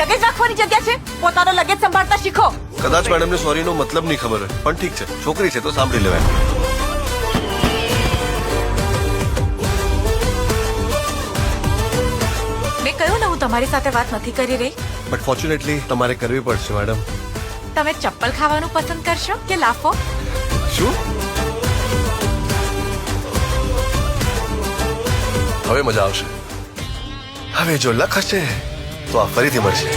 Luggage રાખવાની જગ્યા છે? પોતાનો લગેજ સંભાળતા શીખો. કદાચ મેડમને સોરીનો મતલબ નહીં ખબર હોય, પણ ઠીક છે, છોકરી છે તો સાંભળી લેવાય. મેં કહ્યું ને હું તમારી સાથે વાત નથી કરી રહી. બટ ફોર્ચ્યુનેટલી તમારે કરવી પડશે મેડમ. તમે ચપ્પલ ખાવાનું પસંદ કરશો કે લાફો? શું? હવે મજા આવશે. હવે જો લક હશે તો આ ફરીથી મળશે.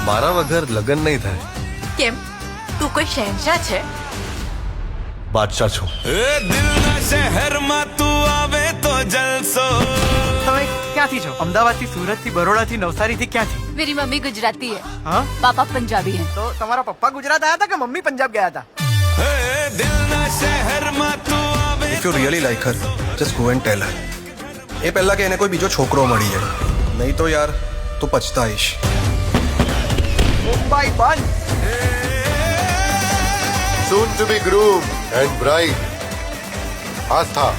મારા વગર લગ્ન નહીં થાય. કેમ, તું કોઈ શહેનશાહ છે? બાદશાહ છું. દિલના શહેરમાં તું આવે તો જલસો. તમે ક્યાંથી છો? અમદાવાદથી, સુરતથી, બરોડાથી, નવસારીથી, ક્યાંથી? मेरी मम्मी गुजराती है, હા, पापा पंजाबी हैं. તો તમારા પપ્પા ગુજરાત આવ્યા હતા કે મમ્મી પંજાબ ગયા હતા? દિલના શહેરમાં તું આવે. If you really like her, just go and tell her. એ પહેલા કે એને કોઈ બીજો છોકરો મળી જાય, નહીં તો યાર તું પછતાઈશ. મુંબઈ બંધ. soon to be groom and bride. આસ્થા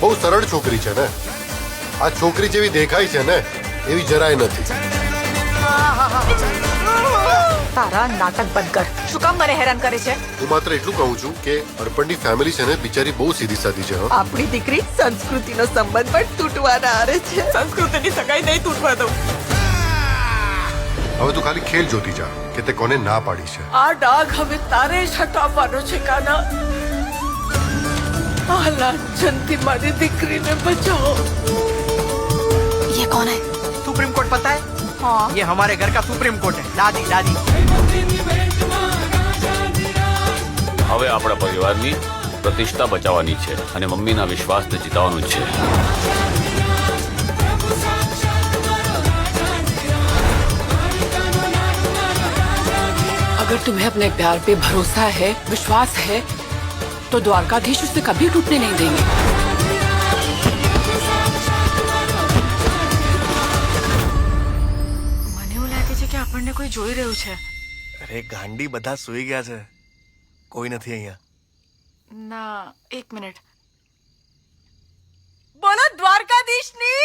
બહુ સરળ છોકરી છે ને. આ છોકરી જેવી દેખાય છે ને એવી જરાય નથી. તારા નાટક બંધ કર. શું કામ મને હેરાન કરે છે? હું માત્ર એટલું કહું છું કે અર્પણની ફેમિલી છે ને બિચારી બહુ સીધી સાદી છે. આપણી દીકરી સંસ્કૃતિનો સંબંધ પણ તૂટવાના આરે છે. સંસ્કૃતિની સગાઈ નહીં તૂટવા દઉં. હવે તું ખાલી ખેલ જોતી જા કે તે કોને ના પાડી છે. આ ડાઘ હવે તારે જ હટાવવાનો છે કાના. આ લાંછનથી મારી દીકરીને બચાવો. ये कौन है? सुप्रीम कोर्ट पता है? हाँ. ये हमारे घर का सुप्रीम कोर्ट है. दादी दादी. હવે આપણા પરિવારની પ્રતિષ્ઠા બચાવવાની છે અને મમ્મીના વિશ્વાસને જીતવાનું છે. अगर तुम्हें अपने प्यार पे भरोसा है, विश्वास है, तो द्वारकाधीश उसे कभी टूटने नहीं देंगे. મને એવું લાગે છે કે આપણને કોઈ જોઈ રહ્યું છે. અરે ગાંડી, બધા સૂઈ ગયા છે, કોઈ નથી અહીંયા. ના, એક મિનિટ. બોલો દ્વારકાધીશની